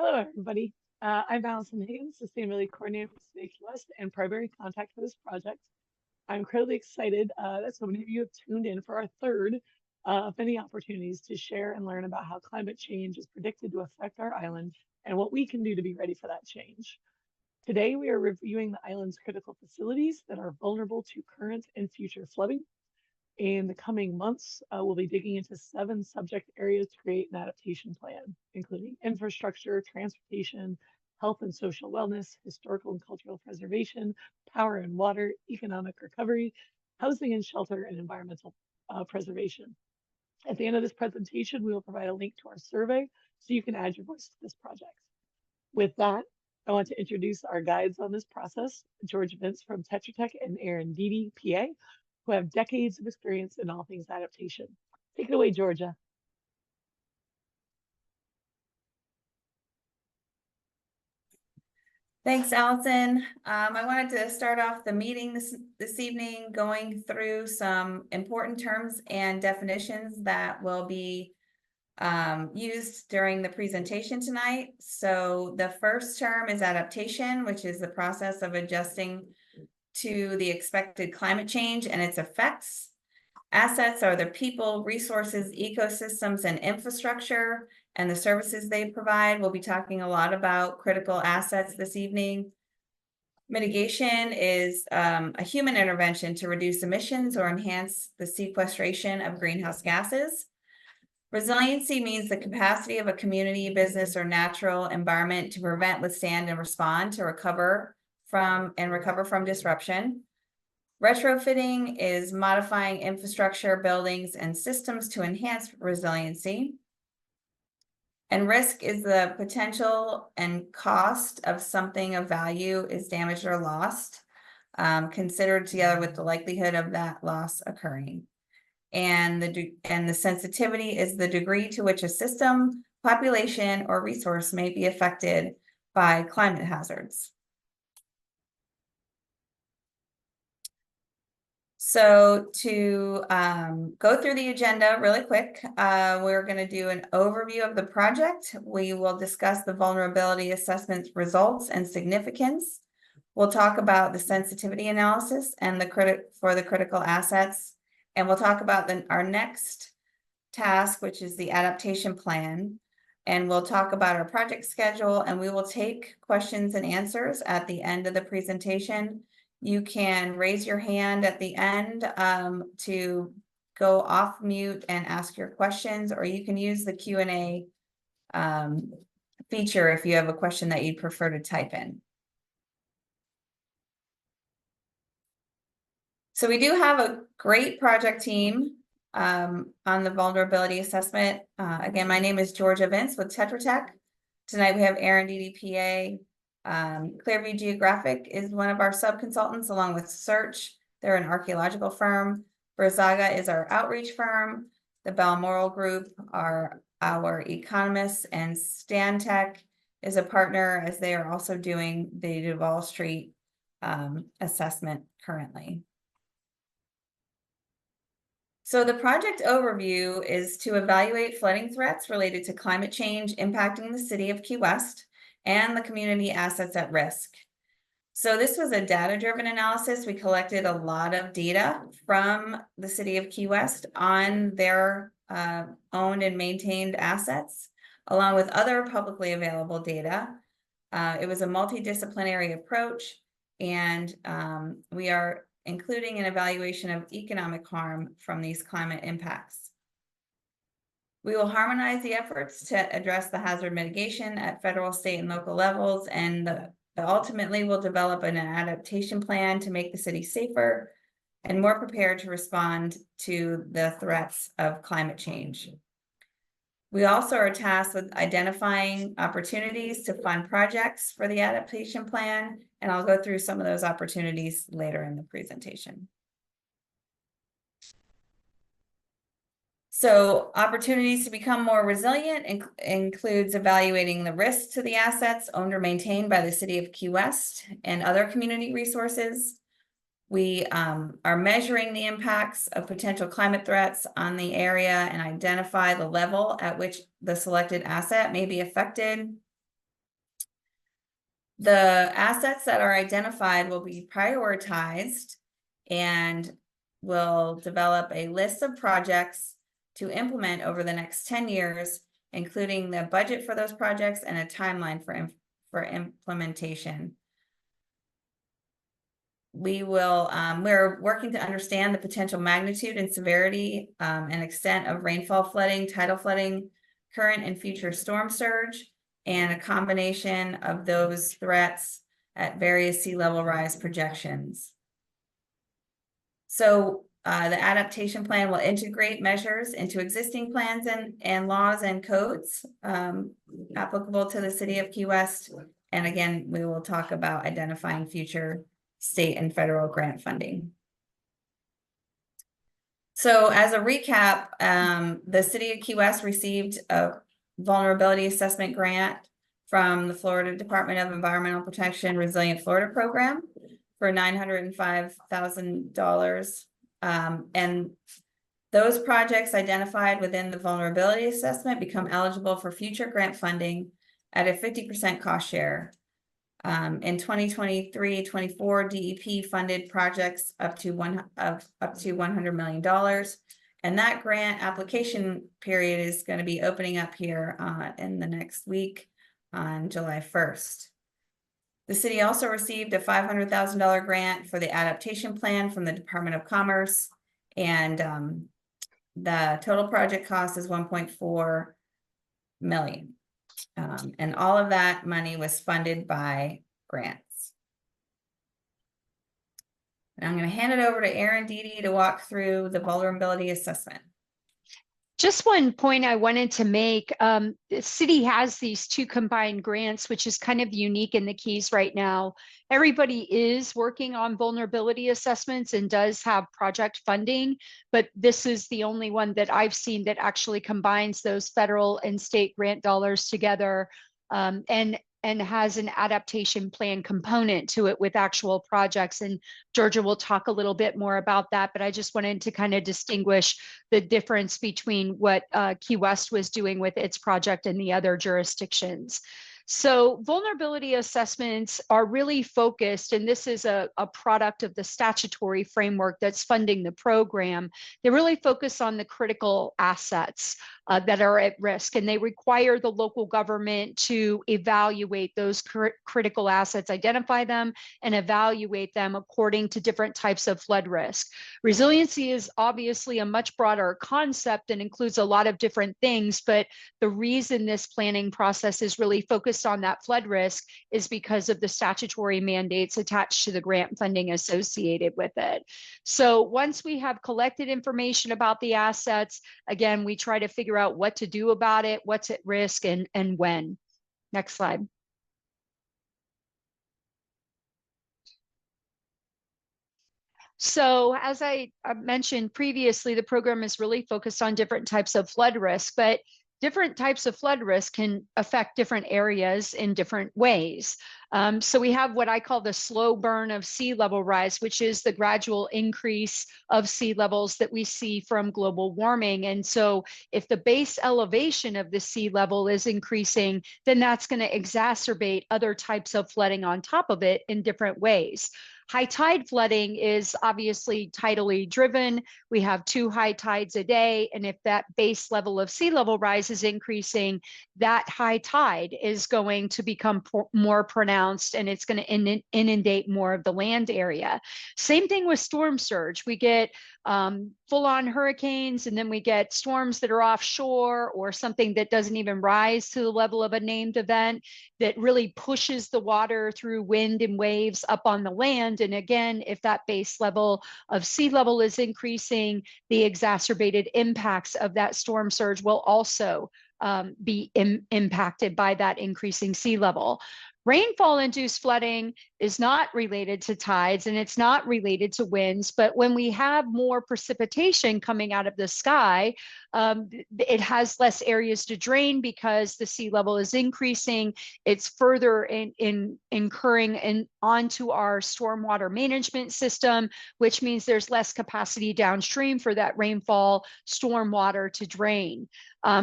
Hello, everybody. I'm Allison Higgins, Sustainability Coordinator for City of Key West and primary contact for this project. I'm incredibly excited that so many of you have tuned in for our third of many opportunities to share and learn about how climate change is predicted to affect our island and what we can do to be ready for that change. Today, we are reviewing the island's critical facilities that are vulnerable to current and future flooding. In the coming months, we'll be digging into 7 subject areas to create an adaptation plan, including infrastructure, transportation, health and social wellness, historical and cultural preservation, power and water, economic recovery, housing and shelter, and environmental preservation. At the end of this presentation, we will provide a link to our survey so you can add your voice to this project. With that, I want to introduce our guides on this process, George Vince from Tetra Tech and Aaron Deedy, PA, who have decades of experience in all things adaptation. Take it away, Georgia. Thanks, Allison. I wanted to start off the meeting this evening going through some important terms and definitions that will be used during the presentation tonight. So the first term is adaptation, which is the process of adjusting to the expected climate change and its effects. Assets are the people, resources, ecosystems, and infrastructure, and the services they provide. We'll be talking a lot about critical assets this evening. Mitigation is a human intervention to reduce emissions or enhance the sequestration of greenhouse gases. Resiliency means the capacity of a community, business, or natural environment to prevent, withstand, and respond to recover from disruption. Retrofitting is modifying infrastructure, buildings, and systems to enhance resiliency. And risk is the potential and cost of something of value is damaged or lost, considered together with the likelihood of that loss occurring. And the sensitivity is the degree to which a system, population, or resource may be affected by climate hazards. So to go through the agenda really quick, we're going to do an overview of the project. We will discuss the vulnerability assessment results and significance. We'll talk about the sensitivity analysis and the critical assets. And we'll talk about our next task, which is the adaptation plan. And we'll talk about our project schedule, and we will take questions and answers at the end of the presentation. You can raise your hand at the end to go off mute and ask your questions, or you can use the Q&A feature if you have a question that you'd prefer to type in. So we do have a great project team on the vulnerability assessment. Again, my name is Georgia Vince with Tetra Tech. Tonight we have Aaron DDPA. Clearview Geographic is one of our sub-consultants, along with Search. They're an archaeological firm. Berzaga is our outreach firm. The Balmoral Group are our economists, and Stantec is a partner, as they are also doing the Duval Street assessment currently. So the project overview is to evaluate flooding threats related to climate change impacting the city of Key West and the community assets at risk. So this was a data-driven analysis. We collected a lot of data from the city of Key West on their owned and maintained assets, along with other publicly available data. It was a multidisciplinary approach, and we are including an evaluation of economic harm from these climate impacts. We will harmonize the efforts to address the hazard mitigation at federal, state, and local levels, and ultimately we'll develop an adaptation plan to make the city safer and more prepared to respond to the threats of climate change. We also are tasked with identifying opportunities to fund projects for the adaptation plan, and I'll go through some of those opportunities later in the presentation. So opportunities to become more resilient includes evaluating the risks to the assets owned or maintained by the city of Key West and other community resources. We are measuring the impacts of potential climate threats on the area and identify the level at which the selected asset may be affected. The assets that are identified will be prioritized and will develop a list of projects to implement over the next 10 years, including the budget for those projects and a timeline for implementation. We're working to understand the potential magnitude and severity and extent of rainfall flooding, tidal flooding, current and future storm surge, and a combination of those threats at various sea level rise projections. So the adaptation plan will integrate measures into existing plans and laws and codes applicable to the city of Key West. And again, we will talk about identifying future state and federal grant funding. So as a recap, the city of Key West received a vulnerability assessment grant from the Florida Department of Environmental Protection Resilient Florida Program for $905,000. And those projects identified within the vulnerability assessment become eligible for future grant funding at a 50% cost share. In 2023-24, DEP funded projects up to $100 million. And that grant application period is going to be opening up here in the next week on July 1st. The city also received a $500,000 grant for the adaptation plan from the Department of Commerce. And the total project cost is $1.4 million. And all of that money was funded by grants. And I'm going to hand it over to Erin Deedy to walk through the vulnerability assessment. Just one point I wanted to make, the city has these two combined grants, which is kind of unique in the Keys right now. Everybody is working on vulnerability assessments and does have project funding, but this is the only one that I've seen that actually combines those federal and state grant dollars together and has an adaptation plan component to it with actual projects. And Georgia will talk a little bit more about that, but I just wanted to kind of distinguish the difference between what Key West was doing with its project and the other jurisdictions. So vulnerability assessments are really focused, and this is a product of the statutory framework that's funding the program. They really focus on the critical assets that are at risk, and they require the local government to evaluate those critical assets, identify them, and evaluate them according to different types of flood risk. Resiliency is obviously a much broader concept and includes a lot of different things, but the reason this planning process is really focused on that flood risk is because of the statutory mandates attached to the grant funding associated with it. So once we have collected information about the assets, again, we try to figure out what to do about it, what's at risk, and when. Next slide. So as I mentioned previously, the program is really focused on different types of flood risk, but different types of flood risk can affect different areas in different ways. So we have what I call the slow burn of sea level rise, which is the gradual increase of sea levels that we see from global warming. And so if the base elevation of the sea level is increasing, then that's going to exacerbate other types of flooding on top of it in different ways. High tide flooding is obviously tidally driven. We have 2 high tides a day. And if that base level of sea level rise is increasing, that high tide is going to become more pronounced and it's going to inundate more of the land area. Same thing with storm surge. We get full-on hurricanes, and then we get storms that are offshore or something that doesn't even rise to the level of a named event that really pushes the water through wind and waves up on the land. And again, if that base level of sea level is increasing, the exacerbated impacts of that storm surge will also be impacted by that increasing sea level. Rainfall-induced flooding is not related to tides and it's not related to winds. But when we have more precipitation coming out of the sky, it has less areas to drain because the sea level is increasing. It's further incurring onto our stormwater management system, which means there's less capacity downstream for that rainfall stormwater to drain.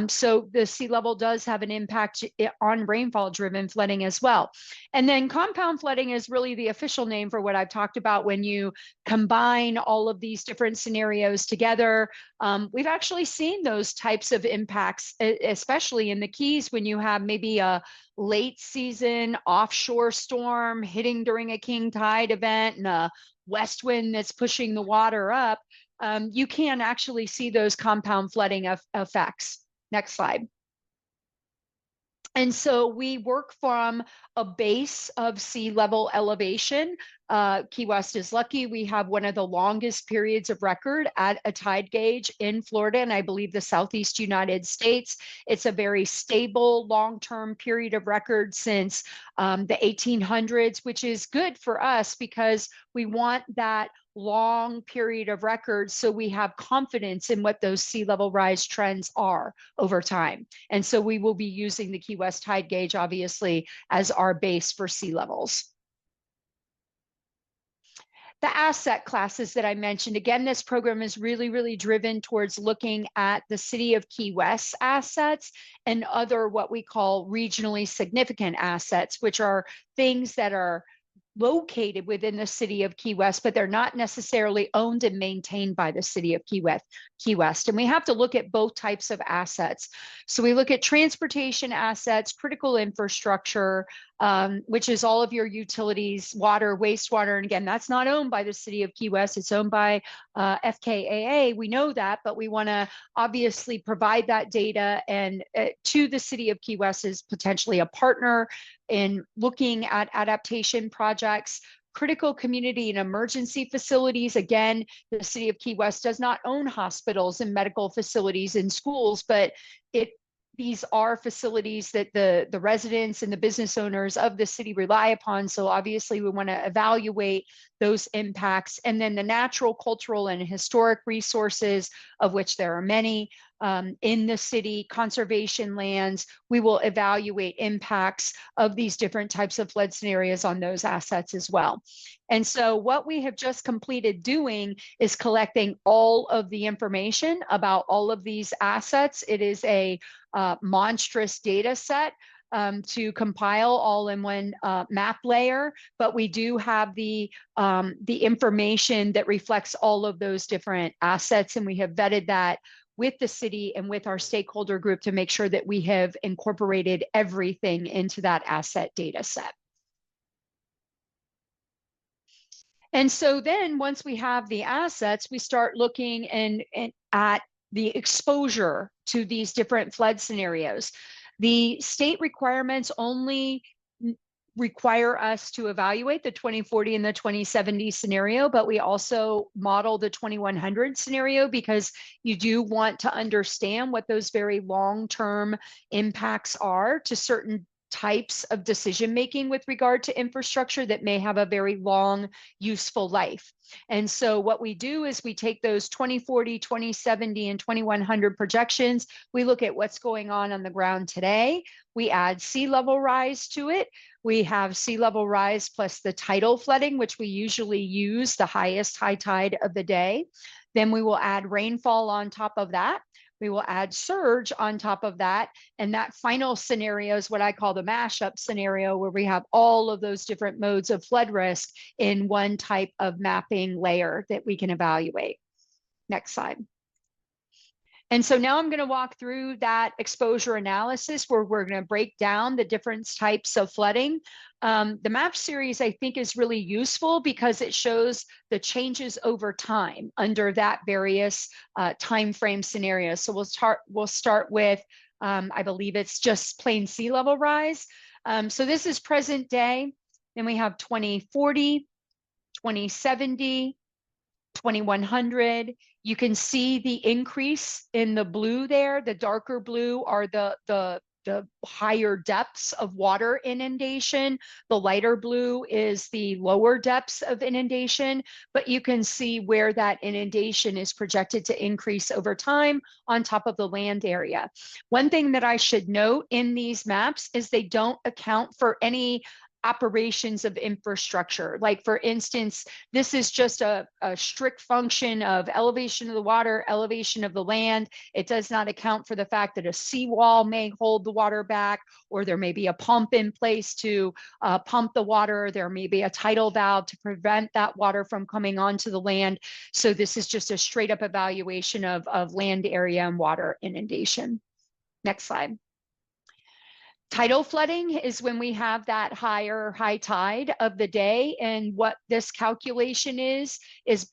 So the sea level does have an impact on rainfall driven flooding as well. And then compound flooding is really the official name for what I've talked about when you combine all of these different scenarios together. We've actually seen those types of impacts, especially in the Keys, when you have maybe a late season offshore storm hitting during a king tide event and a west wind that's pushing the water up. You can actually see those compound flooding effects. Next slide. And so we work from a base of sea level elevation. Key West is lucky. We have one of the longest periods of record at a tide gauge in Florida, and I believe the Southeast United States. It's a very stable long-term period of record since the 1800s, which is good for us because we want that long period of record so we have confidence in what those sea level rise trends are over time. And so we will be using the Key West tide gauge, obviously, as our base for sea levels. The asset classes that I mentioned, again, this program is really, really driven towards looking at the city of Key West assets and other what we call regionally significant assets, which are things that are located within the city of Key West, but they're not necessarily owned and maintained by the city of Key West. And we have to look at both types of assets. So we look at transportation assets, critical infrastructure, which is all of your utilities, water, wastewater. And again, that's not owned by the city of Key West. It's owned by FKAA. We know that, but we want to obviously provide that data and to the city of Key West as potentially a partner in looking at adaptation projects. Critical community and emergency facilities. Again, the city of Key West does not own hospitals and medical facilities and schools, but these are facilities that the residents and the business owners of the city rely upon. So obviously we want to evaluate those impacts. And then the natural, cultural, and historic resources, of which there are many in the city, conservation lands. We will evaluate impacts of these different types of flood scenarios on those assets as well. And so what we have just completed doing is collecting all of the information about all of these assets. It is a monstrous data set to compile all in one map layer, but we do have the information that reflects all of those different assets, and we have vetted that with the city and with our stakeholder group to make sure that we have incorporated everything into that asset data set. And so then once we have the assets, we start looking at the exposure to these different flood scenarios. The state requirements only require us to evaluate the 2040 and the 2070 scenario, but we also model the 2100 scenario because you do want to understand what those very long-term impacts are to certain types of decision making with regard to infrastructure that may have a very long useful life. And so what we do is we take those 2040, 2070, and 2100 projections. We look at what's going on the ground today. We add sea level rise to it. We have sea level rise plus the tidal flooding, which we usually use the highest high tide of the day. Then we will add rainfall on top of that. We will add surge on top of that. And that final scenario is what I call the mashup scenario, where we have all of those different modes of flood risk in one type of mapping layer that we can evaluate. Next slide. And so now I'm going to walk through that exposure analysis where we're going to break down the different types of flooding. The map series, I think, is really useful because it shows the changes over time under that various time frame scenarios. So we'll start with, I believe it's just plain sea level rise. So this is present day. Then we have 2040, 2070, 2100. You can see the increase in the blue there. The darker blue are the the higher depths of water inundation. The lighter blue is the lower depths of inundation, but you can see where that inundation is projected to increase over time on top of the land area. One thing that I should note in these maps is they don't account for any operations of infrastructure. Like for instance, this is just a strict function of elevation of the water, elevation of the land. It does not account for the fact that a seawall may hold the water back, or there may be a pump in place to pump the water. There may be a tidal valve to prevent that water from coming onto the land. So this is just a straight up evaluation of land area and water inundation. Next slide. Tidal flooding is when we have that high tide of the day. And what this calculation is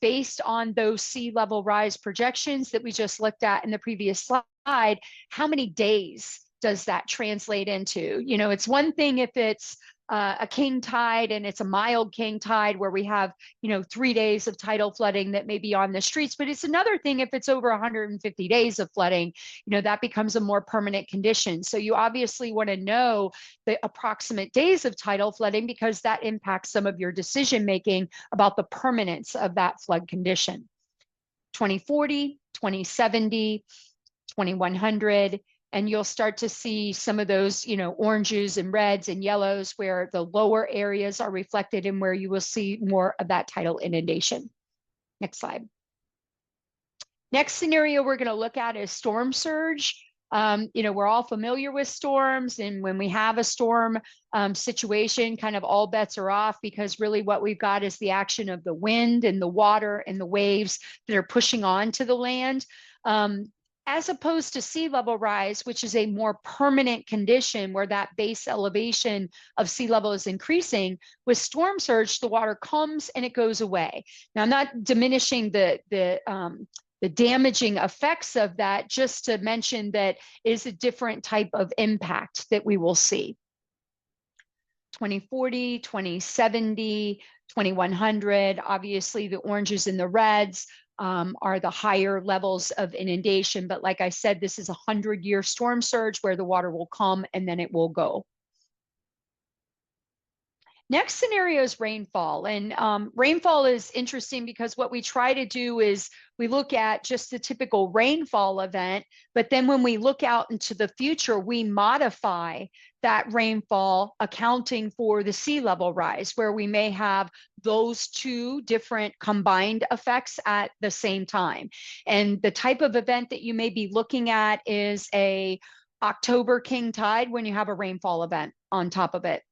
based on those sea level rise projections that we just looked at in the previous slide. How many days does that translate into? You know, it's one thing if it's a king tide and it's a mild king tide where we have, you know, 3 days of tidal flooding that may be on the streets, but it's another thing if it's over 150 days of flooding, you know, that becomes a more permanent condition. So you obviously want to know the approximate days of tidal flooding because that impacts some of your decision making about the permanence of that flood condition. 2040, 2070, 2100. And you'll start to see some of those, you know, oranges and reds and yellows where the lower areas are reflected and where you will see more of that tidal inundation. Next slide. Next scenario we're going to look at is storm surge. You know, we're all familiar with storms, and when we have a storm situation, kind of all bets are off because really what we've got is the action of the wind and the water and the waves that are pushing onto the land. As opposed to sea level rise, which is a more permanent condition where that base elevation of sea level is increasing, with storm surge, the water comes and it goes away. Now, I'm not diminishing the damaging effects of that, just to mention that is a different type of impact that we will see. 2040, 2070, 2100, obviously the oranges and the reds are the higher levels of inundation. But like I said, this is a 100-year storm surge where the water will come and then it will go. Next scenario is rainfall. And rainfall is interesting because what we try to do is we look at just the typical rainfall event, but then when we look out into the future, we modify that rainfall accounting for the sea level rise, where we may have those two different combined effects at the same time. And the type of event that you may be looking at is a October king tide when you have a rainfall event on top of it.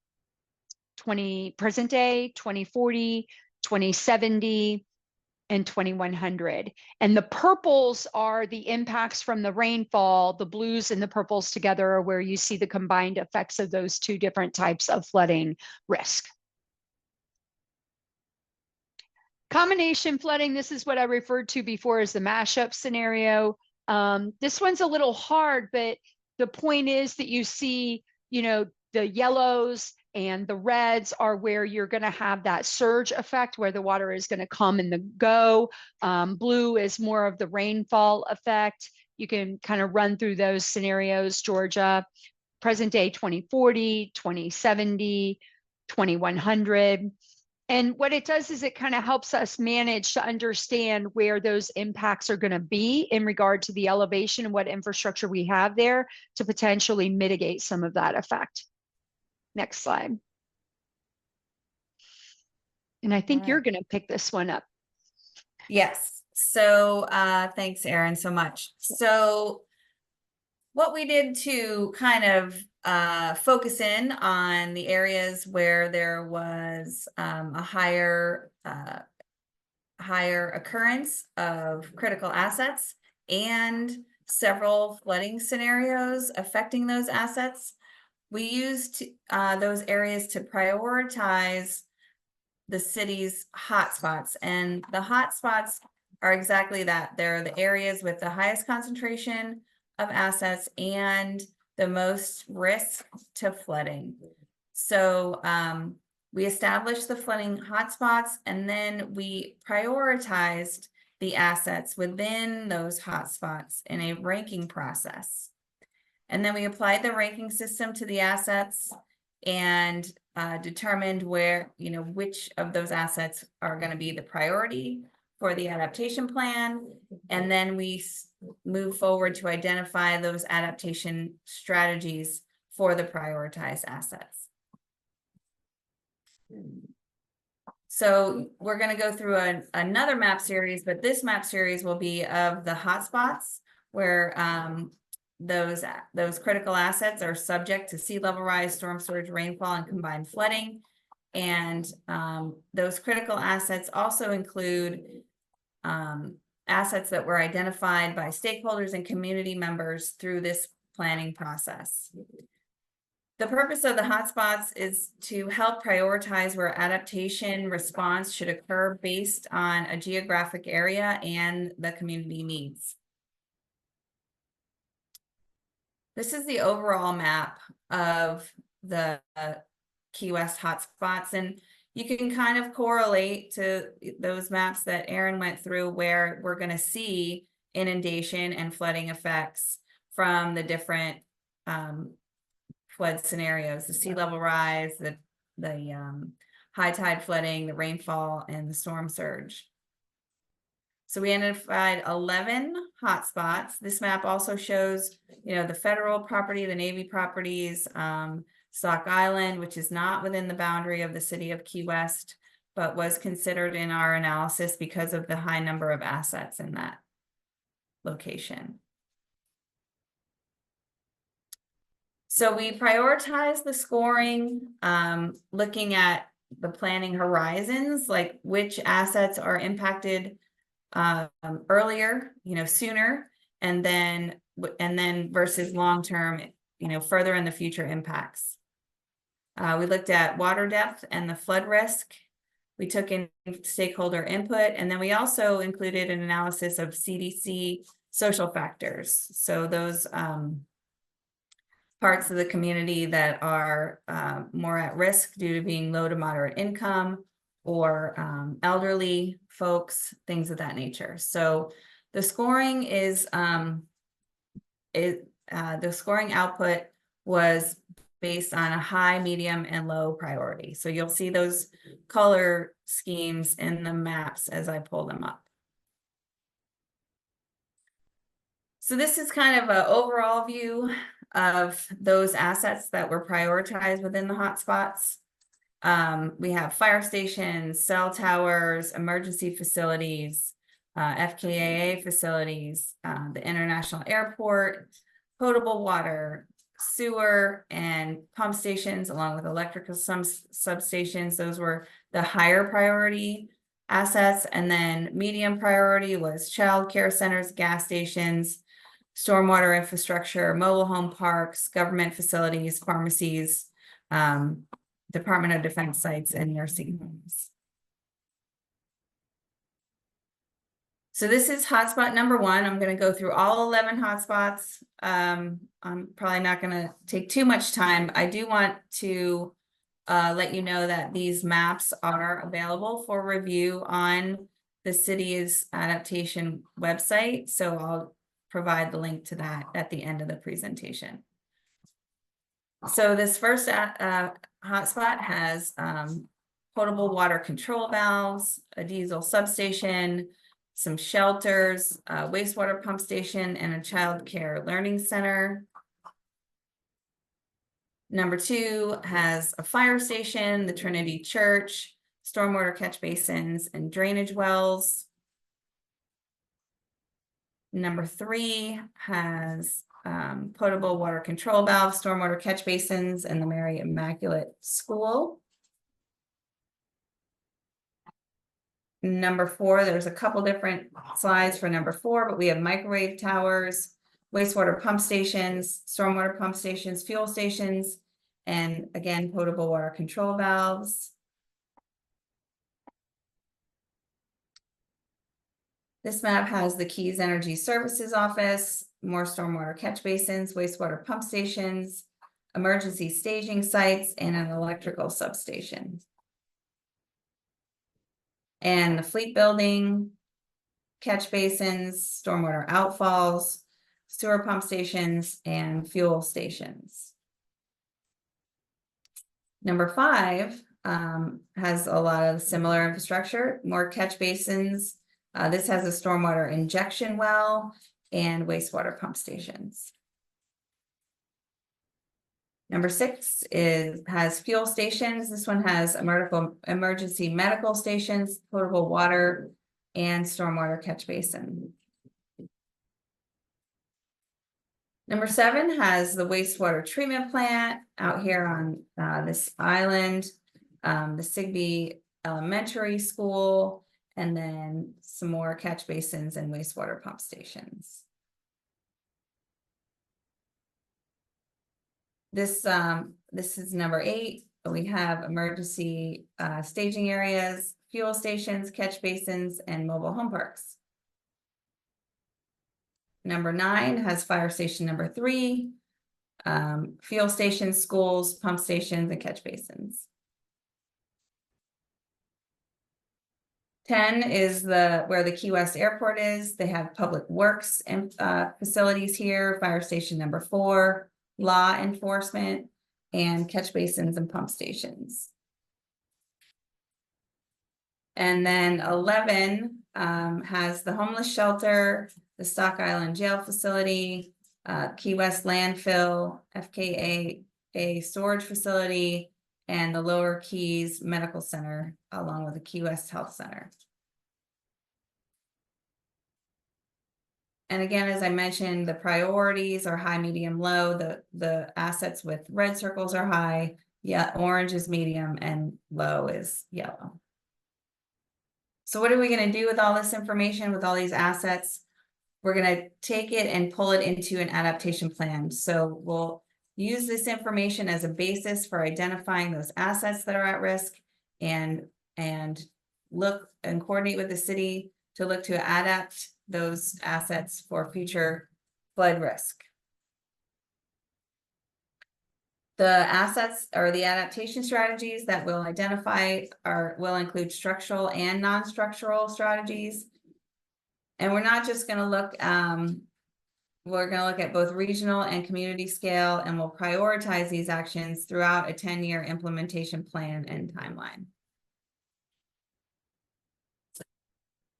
Present day, 2040, 2070, and 2100. And the purples are the impacts from the rainfall. The blues and the purples together are where you see the combined effects of those two different types of flooding risk. Combination flooding, this is what I referred to before as the mashup scenario. This one's a little hard, but the point is that you see, you know, the yellows and the reds are where you're going to have that surge effect where the water is going to come and go. Blue is more of the rainfall effect. You can kind of run through those scenarios, Georgia. Present day 2040, 2070, 2100. And what it does is it kind of helps us manage to understand where those impacts are going to be in regard to the elevation and what infrastructure we have there to potentially mitigate some of that effect. Next slide. And I think you're going to pick this one up. Yes. So thanks, Erin, so much. So what we did to kind of focus in on the areas where there was a higher occurrence of critical assets and several flooding scenarios affecting those assets, we used those areas to prioritize the city's hotspots. And the hotspots are exactly that. They're the areas with the highest concentration of assets and the most risk to flooding. So we established the flooding hotspots, and then we prioritized the assets within those hotspots in a ranking process. And then we applied the ranking system to the assets and determined where, which of those assets are going to be the priority for the adaptation plan. And then we move forward to identify those adaptation strategies for the prioritized assets. So we're going to go through another map series, but this map series will be of the hotspots where those critical assets are subject to sea level rise, storm surge, rainfall, and combined flooding. And those critical assets also include assets that were identified by stakeholders and community members through this planning process. The purpose of the hotspots is to help prioritize where adaptation response should occur based on a geographic area and the community needs. This is the overall map of the Key West hotspots, and you can kind of correlate to those maps that Aaron went through where we're going to see inundation and flooding effects from the different flood scenarios, the sea level rise, the high tide flooding, the rainfall, and the storm surge. So we identified 11 hotspots. This map also shows, the federal property, the Navy properties, Stock Island, which is not within the boundary of the city of Key West, but was considered in our analysis because of the high number of assets in that location. So we prioritize the scoring, looking at the planning horizons, like which assets are impacted earlier, sooner, and then versus long-term, further in the future impacts. We looked at water depth and the flood risk. We took in stakeholder input, and then we also included an analysis of CDC social factors. So those parts of the community that are more at risk due to being low to moderate income, or elderly folks, things of that nature. So the scoring is the scoring output was based on a high, medium, and low priority. So you'll see those color schemes in the maps as I pull them up. So this is kind of an overall view of those assets that were prioritized within the hotspots. We have fire stations, cell towers, emergency facilities, FKAA facilities, the international airport, potable water, sewer, and pump stations, along with electrical substations. Those were the higher priority assets. And then medium priority was child care centers, gas stations, stormwater infrastructure, mobile home parks, government facilities, pharmacies, Department of Defense sites, and nursing homes. So this is hotspot number 1. I'm going to go through all 11 hotspots. I'm probably not going to take too much time. I do want to let you know that these maps are available for review on the city's adaptation website. So I'll provide the link to that at the end of the presentation. So this first hotspot has potable water control valves, a diesel substation, some shelters, a wastewater pump station, and a child care learning center. Number 2 has a fire station, the Trinity Church, stormwater catch basins, and drainage wells. Number 3 has potable water control valves, stormwater catch basins, and the Mary Immaculate School. Number 4, there's a couple different slides for number 4, but we have microwave towers, wastewater pump stations, stormwater pump stations, fuel stations, and again, potable water control valves. This map has the Keys Energy Services Office, more stormwater catch basins, wastewater pump stations, emergency staging sites, and an electrical substation. And the fleet building, catch basins, stormwater outfalls, sewer pump stations, and fuel stations. Number 5 has a lot of similar infrastructure, more catch basins. This has a stormwater injection well and wastewater pump stations. Number 6 has fuel stations. This one has emergency medical stations, potable water, and stormwater catch basin. Number 7 has the wastewater treatment plant out here on this island, the Sigbee Elementary School, and then some more catch basins and wastewater pump stations. This is number 8. We have emergency staging areas, fuel stations, catch basins, and mobile home parks. Number 9 has fire station number 3, fuel stations, schools, pump stations, and catch basins. 10 is where the Key West Airport is. They have public works and facilities here, fire station number 4, law enforcement, and catch basins and pump stations. And then 11 has the homeless shelter, the Stock Island Jail Facility, Key West Landfill, FKA storage facility, and the Lower Keys Medical Center, along with the Key West Health Center. And again, as I mentioned, the priorities are high, medium, low. The assets with red circles are high, orange is medium, and low is yellow. So what are we going to do with all this information, with all these assets? We're going to take it and pull it into an adaptation plan. So we'll use this information as a basis for identifying those assets that are at risk and look and coordinate with the city to look to adapt those assets for future flood risk. The assets or the adaptation strategies that we'll identify will include structural and non-structural strategies. And we're not just going to look, we're going to look at both regional and community scale, and we'll prioritize these actions throughout a 10-year implementation plan and timeline.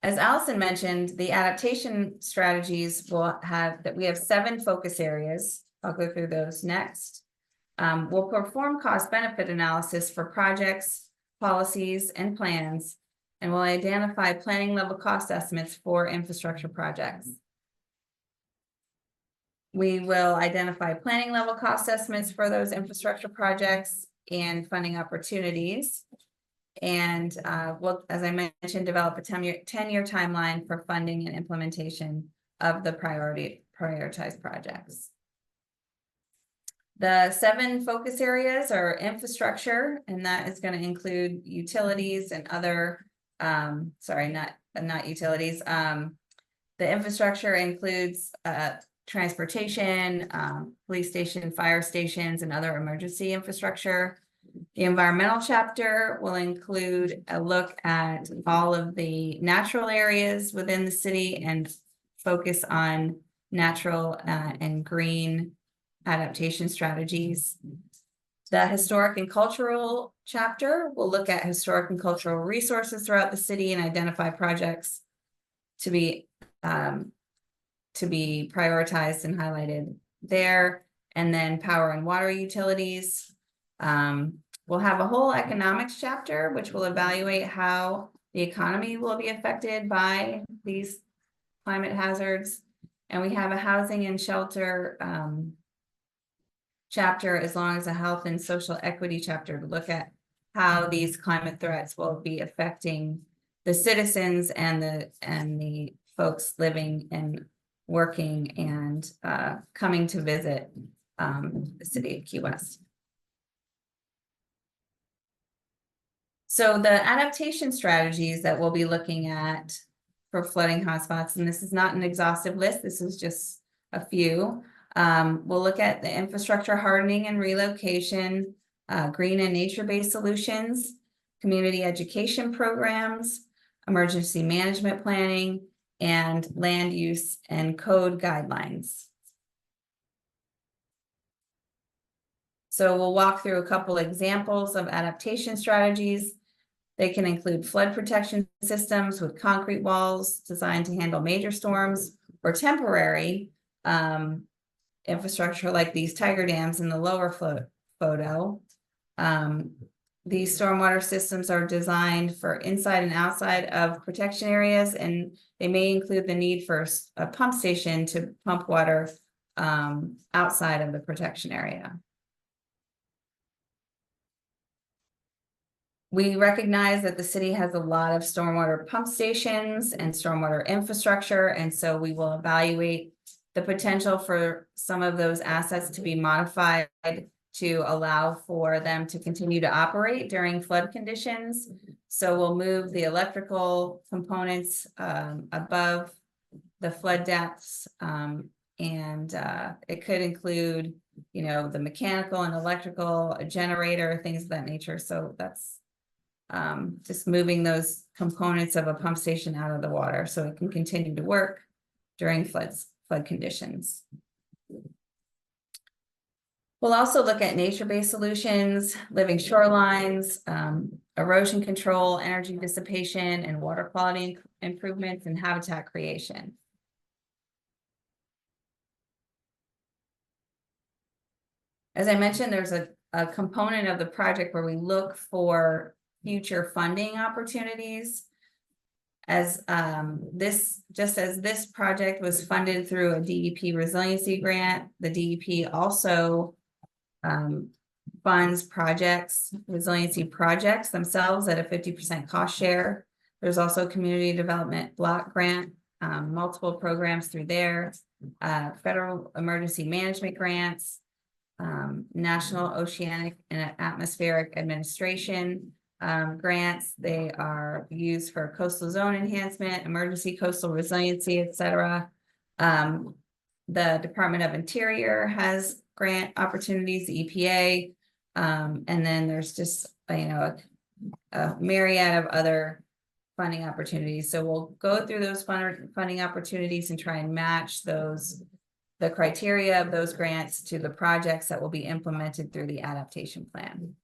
As Allison mentioned, the adaptation strategies we have 7 focus areas. I'll go through those next. We'll perform cost-benefit analysis for projects, policies, and plans, and we'll identify planning level cost estimates for infrastructure projects. We will identify planning level cost estimates for those infrastructure projects and funding opportunities. And we'll, as I mentioned, develop a 10-year timeline for funding and implementation of the prioritized projects. The 7 focus areas are infrastructure, and that is going to include utilities and other, sorry, not utilities. The infrastructure includes transportation, police station, fire stations, and other emergency infrastructure. The environmental chapter will include a look at all of the natural areas within the city and focus on natural and green adaptation strategies. The historic and cultural chapter will look at historic and cultural resources throughout the city and identify projects to be prioritized and highlighted there. And then power and water utilities. We'll have a whole economics chapter, which will evaluate how the economy will be affected by these climate hazards. And we have a housing and shelter chapter, as long as a health and social equity chapter, to look at how these climate threats will be affecting the citizens and the folks living and working and coming to visit the city of Key West. So the adaptation strategies that we'll be looking at for flooding hotspots, and this is not an exhaustive list, this is just a few. We'll look at the infrastructure hardening and relocation, green and nature-based solutions, community education programs, emergency management planning, and land use and code guidelines So we'll walk through a couple examples of adaptation strategies. They can include flood protection systems with concrete walls designed to handle major storms, or temporary infrastructure like these tiger dams in the lower photo. These stormwater systems are designed for inside and outside of protection areas, and they may include the need for a pump station to pump water outside of the protection area. We recognize that the city has a lot of stormwater pump stations and stormwater infrastructure, and so we will evaluate the potential for some of those assets to be modified to allow for them to continue to operate during flood conditions. So we'll move the electrical components above the flood depths, and it could include, you know, the mechanical and electrical, a generator, things of that nature. So that's just moving those components of a pump station out of the water so it can continue to work during flood conditions. We'll also look at nature-based solutions, living shorelines, erosion control, energy dissipation, and water quality improvements and habitat creation. As I mentioned, there's a component of the project where we look for future funding opportunities. As this project was funded through a DEP resiliency grant, the DEP also funds resiliency projects themselves at a 50% cost share. There's also a community development block grant, multiple programs through there, federal emergency management grants, National Oceanic and Atmospheric Administration grants. They are used for coastal zone enhancement, emergency coastal resiliency, etc. The Department of Interior has grant opportunities, the EPA, and then there's just, you know, a myriad of other funding opportunities. So we'll go through those funding opportunities and try and match the criteria of those grants to the projects that will be implemented through the adaptation plan.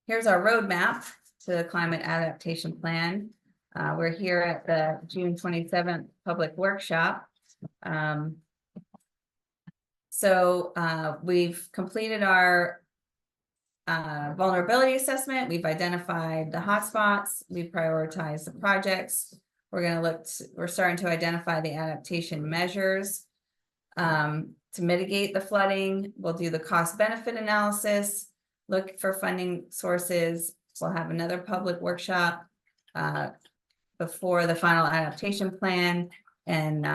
Here's our roadmap to the climate adaptation plan. We're here at the June 27th public workshop. We've completed our vulnerability assessment. We've identified the hotspots. We've prioritized the projects. We're starting to identify the adaptation measures to mitigate the flooding. We'll do the cost benefit analysis, look for funding sources. We'll have another public workshop before the final adaptation plan. And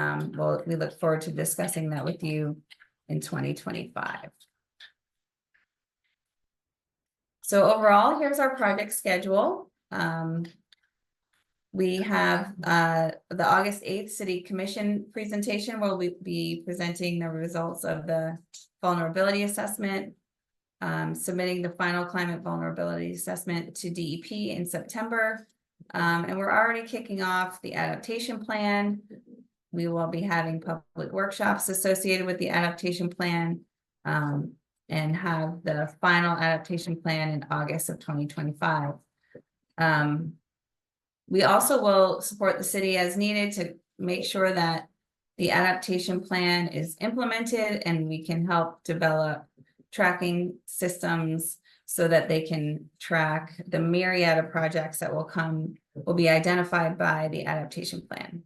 we look forward to discussing that with you in 2025. So overall, here's our project schedule. We have the August 8th City Commission presentation where we'll be presenting the results of the vulnerability assessment, submitting the final climate vulnerability assessment to DEP in September. And we're already kicking off the adaptation plan. We will be having public workshops associated with the adaptation plan, and have the final adaptation plan in August of 2025. We also will support the city as needed to make sure that the adaptation plan is implemented, and we can help develop tracking systems so that they can track the myriad of projects that will be identified by the adaptation plan.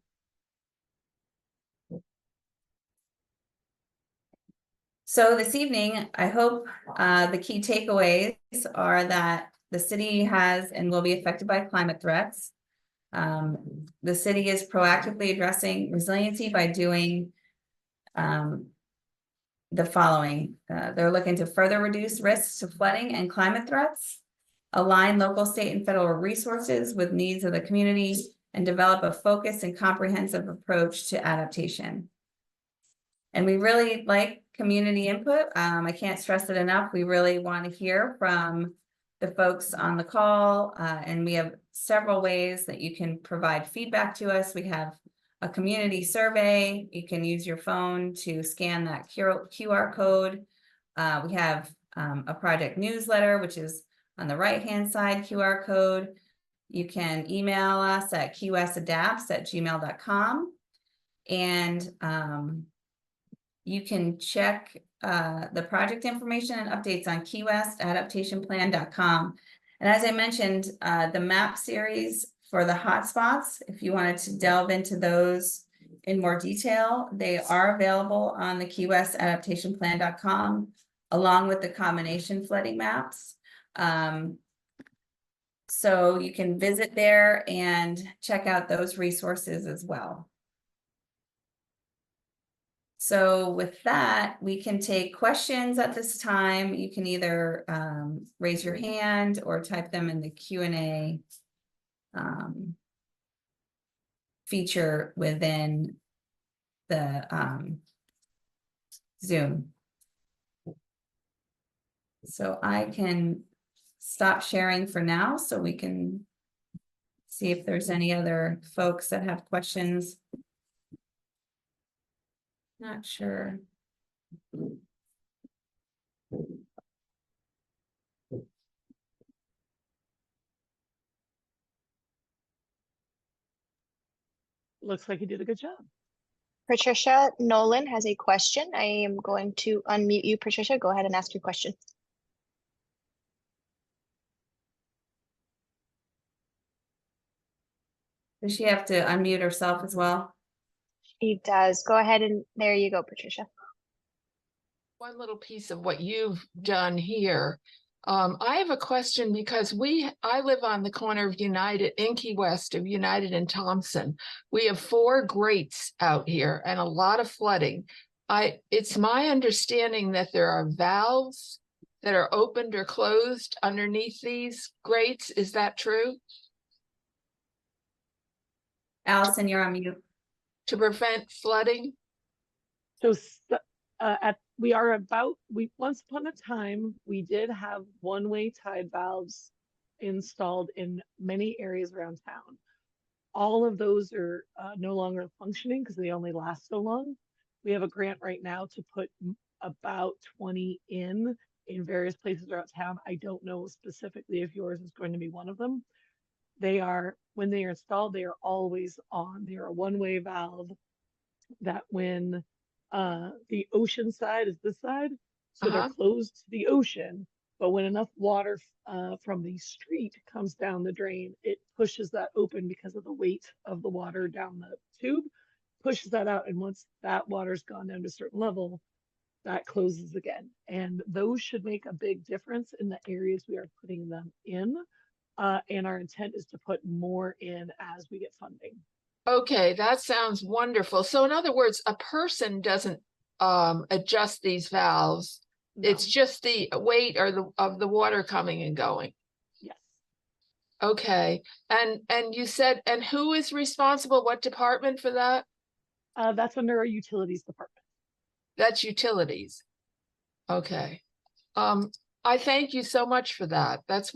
So this evening, I hope the key takeaways are that the city has and will be affected by climate threats. The city is proactively addressing resiliency by doing the following. They're looking to further reduce risks to flooding and climate threats, align local, state, and federal resources with needs of the community, and develop a focused and comprehensive approach to adaptation. And we really like community input. I can't stress it enough. We really want to hear from the folks on the call, and we have several ways that you can provide feedback to us. We have a community survey. You can use your phone to scan that QR code We have a project newsletter, which is on the right-hand side QR code. You can email us at qsadapts@gmail.com. And you can check the project information and updates on KeyWestAdaptationPlan.com. And as I mentioned, the map series for the hotspots, if you wanted to delve into those in more detail, they are available on the KeyWestAdaptationPlan.com, along with the combination flooding maps. So you can visit there and check out those resources as well. So with that, we can take questions at this time. You can either raise your hand or type them in the Q&A feature within the Zoom. So I can stop sharing for now so we can see if there's any other folks that have questions. Not sure. Looks like you did a good job. Patricia Nolan has a question. I am going to unmute you, Patricia. Go ahead and ask your question. Does she have to unmute herself as well? She does. Go ahead and there you go, Patricia. One little piece of what you've done here. I have a question because I live on the corner of United in Key West of United and Thompson. We have 4 grates out here and a lot of flooding. It's my understanding that there are valves that are opened or closed underneath these grates. Is that true? Allison, you're on mute. To prevent flooding? So once upon a time, we did have one-way tide valves installed in many areas around town. All of those are no longer functioning because they only last so long. We have a grant right now to put about 20 in various places around town. I don't know specifically if yours is going to be one of them. When they are installed, they are always on. They are a one-way valve that when the ocean side is this side, so they're closed to the ocean, but when enough water from the street comes down the drain, it pushes that open because of the weight of the water down the tube, pushes that out, and once that water's gone down to a certain level, that closes again. And those should make a big difference in the areas we are putting them in. And our intent is to put more in as we get funding. Okay, that sounds wonderful. So in other words, a person doesn't adjust these valves. No. It's just the weight of the water coming and going. Yes. Okay. And you said, and who is responsible? What department for that? That's under our utilities department. That's utilities. Okay. I thank you so much for that. That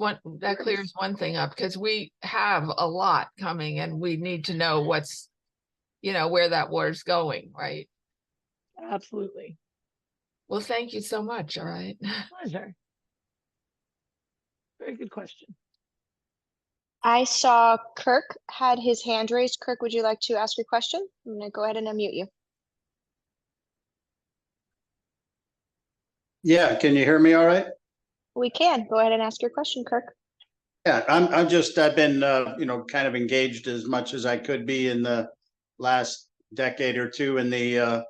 clears one thing up because we have a lot coming and we need to know where that water's going, right? Absolutely. Well, thank you so much. All right. Pleasure. Very good question. I saw Kirk had his hand raised. Kirk, would you like to ask your question? I'm going to go ahead and unmute you. Yeah, can you hear me all right? We can. Go ahead and ask your question, Kirk. Yeah, I've been kind of engaged as much as I could be in the last decade or two, and the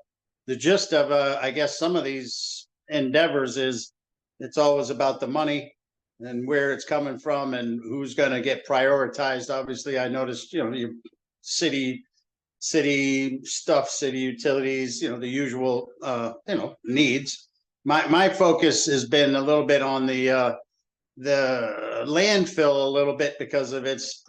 gist of I guess some of these endeavors is it's always about the money and where it's coming from and who's going to get prioritized. Obviously, I noticed your city stuff, city utilities, the usual needs. My focus has been a little bit on the landfill a little bit because of its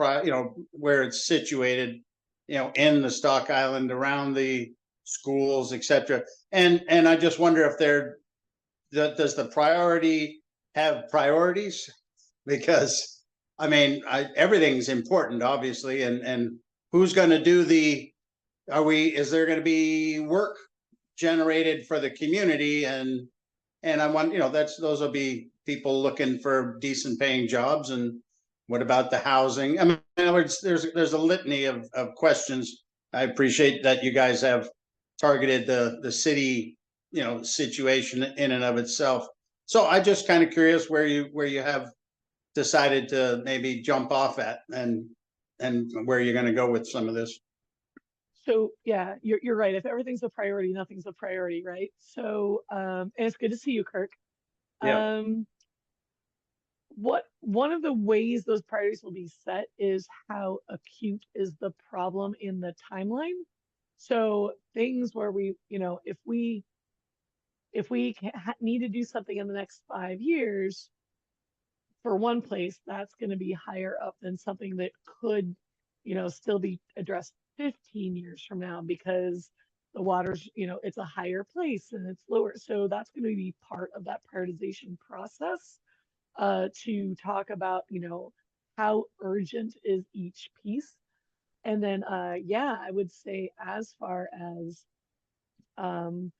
where it's situated, in the Stock Island around the schools, etc. And I just wonder if does the priority have priorities? Because everything's important, obviously, and who's going to do is there going to be work generated for the community, and And I want, those will be people looking for decent paying jobs. And what about the housing? I mean, in other words, there's a litany of questions. I appreciate that you guys have targeted the city, situation in and of itself. So I just kind of curious where you have decided to maybe jump off at, and where you're going to go with some of this. So yeah, you're right. If everything's a priority, nothing's a priority, right? So and it's good to see you, Kirk. Yeah. One of the ways those priorities will be set is how acute is the problem in the timeline. So things where if we need to do something in the next 5 years for one place, that's going to be higher up than something that could, still be addressed 15 years from now because the water's, it's a higher place and it's lower. So that's going to be part of that prioritization process to talk about, how urgent is each piece. And then, yeah, I would say as far as um,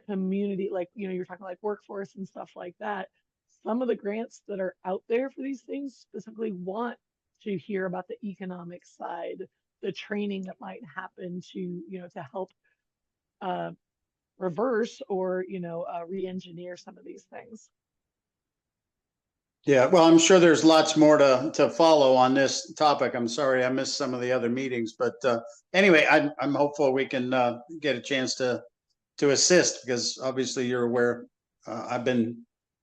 community, like, you're talking like workforce and stuff like that. Some of the grants that are out there for these things specifically want to hear about the economic side, the training that might happen to help uh, reverse or, re-engineer some of these things. Yeah, well, I'm sure there's lots more to follow on this topic. I'm sorry I missed some of the other meetings, but anyway, I'm hopeful we can get a chance to assist, because obviously you're aware I've been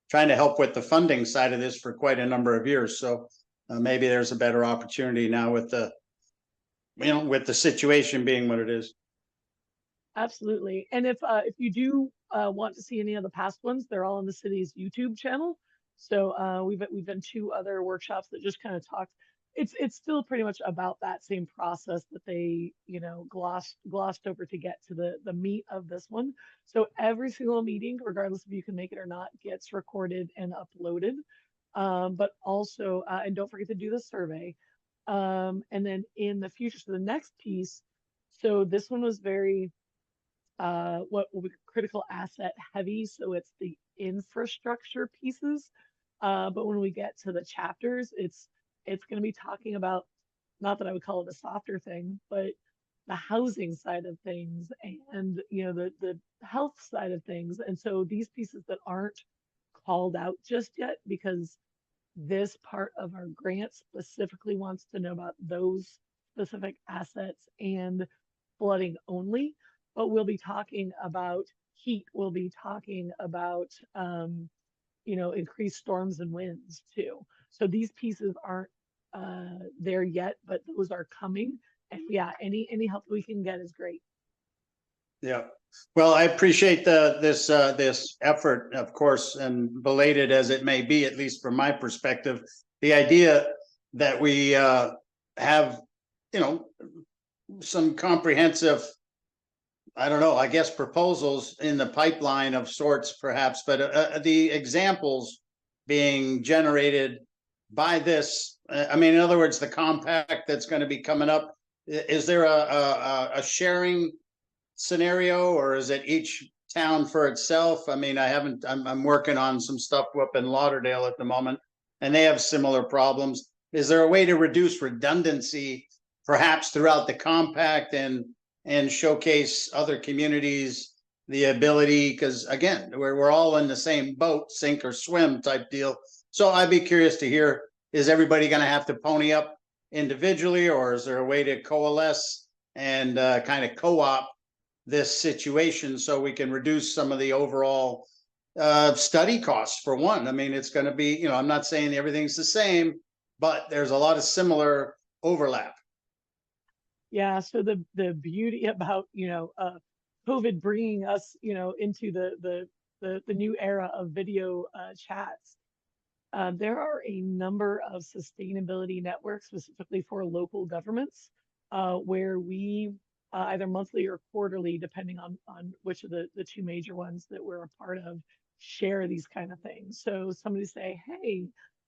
trying to help with the funding side of this for quite a number of years. So maybe there's a better opportunity now with the situation being what it is. Absolutely. And if you do want to see any of the past ones, they're all on the city's YouTube channel. So we've done 2 other workshops that just kind of talked. It's still pretty much about that same process that they glossed over to get to the meat of this one. So every single meeting, regardless if you can make it or not, gets recorded and uploaded. But also and don't forget to do the survey. And then in the future, so the next piece. So this one was very what will be critical asset heavy. So it's the infrastructure pieces. But when we get to the chapters, it's going to be talking about, not that I would call it a softer thing, but the housing side of things and the health side of things. And so these pieces that aren't called out just yet, because this part of our grant specifically wants to know about those specific assets and flooding only, but we'll be talking about heat. We'll be talking about, increased storms and winds too. So these pieces aren't there yet, but those are coming. And yeah, any help we can get is great. Yeah. Well, I appreciate this effort, of course, and belated as it may be, at least from my perspective. The idea that we have, some comprehensive, I don't know, I guess proposals in the pipeline of sorts, perhaps, but the examples being generated by this. I mean, in other words, the compact that's going to be coming up. Is there a sharing scenario, or is it each town for itself? I mean, I'm working on some stuff up in Lauderdale at the moment, and they have similar problems. Is there a way to reduce redundancy, perhaps throughout the compact, and showcase other communities the ability? Because again, we're all in the same boat, sink or swim type deal. So I'd be curious to hear, is everybody going to have to pony up individually, or is there a way to coalesce and kind of co-op this situation so we can reduce some of the overall study costs? For one, I mean, it's going to be, I'm not saying everything's the same, but there's a lot of similar overlap. Yeah. So the beauty about COVID bringing us into the new era of video chats. There are a number of sustainability networks specifically for local governments where we either monthly or quarterly, depending on which of the 2 major ones that we're a part of, share these kind of things. So somebody say, hey,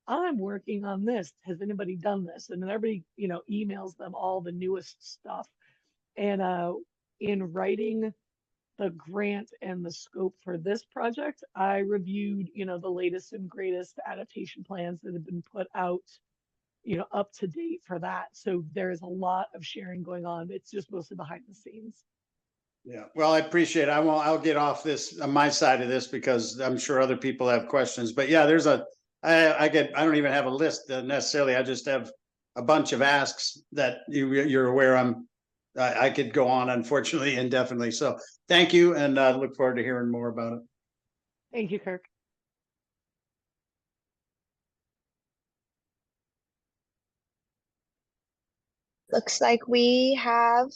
I'm working on this. Has anybody done this? And then everybody, emails them all the newest stuff. And in writing the grant and the scope for this project, I reviewed, the latest and greatest adaptation plans that have been put out, up to date for that. So there is a lot of sharing going on. It's just mostly behind the scenes. Yeah, well, I appreciate it. I'll get off this on my side of this because I'm sure other people have questions. But yeah, I don't even have a list necessarily. I just have a bunch of asks that you're aware I could go on, unfortunately, indefinitely. So thank you, and I look forward to hearing more about it. Thank you, Kirk. Looks like we have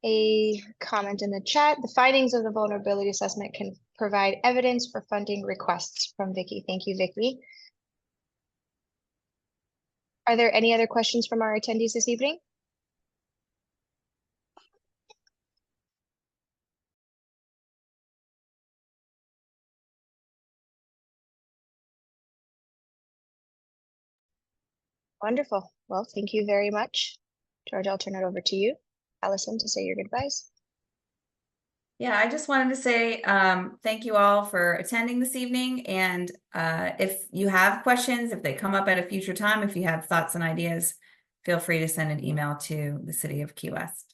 a comment in the chat. The findings of the vulnerability assessment can provide evidence for funding requests from Vicky. Thank you, Vicky. Are there any other questions from our attendees this evening? Wonderful. Well, thank you very much. George, I'll turn it over to you, Allison, to say your goodbyes. Yeah, I just wanted to say thank you all for attending this evening. And if you have questions, if they come up at a future time, if you have thoughts and ideas, feel free to send an email to the City of Key West.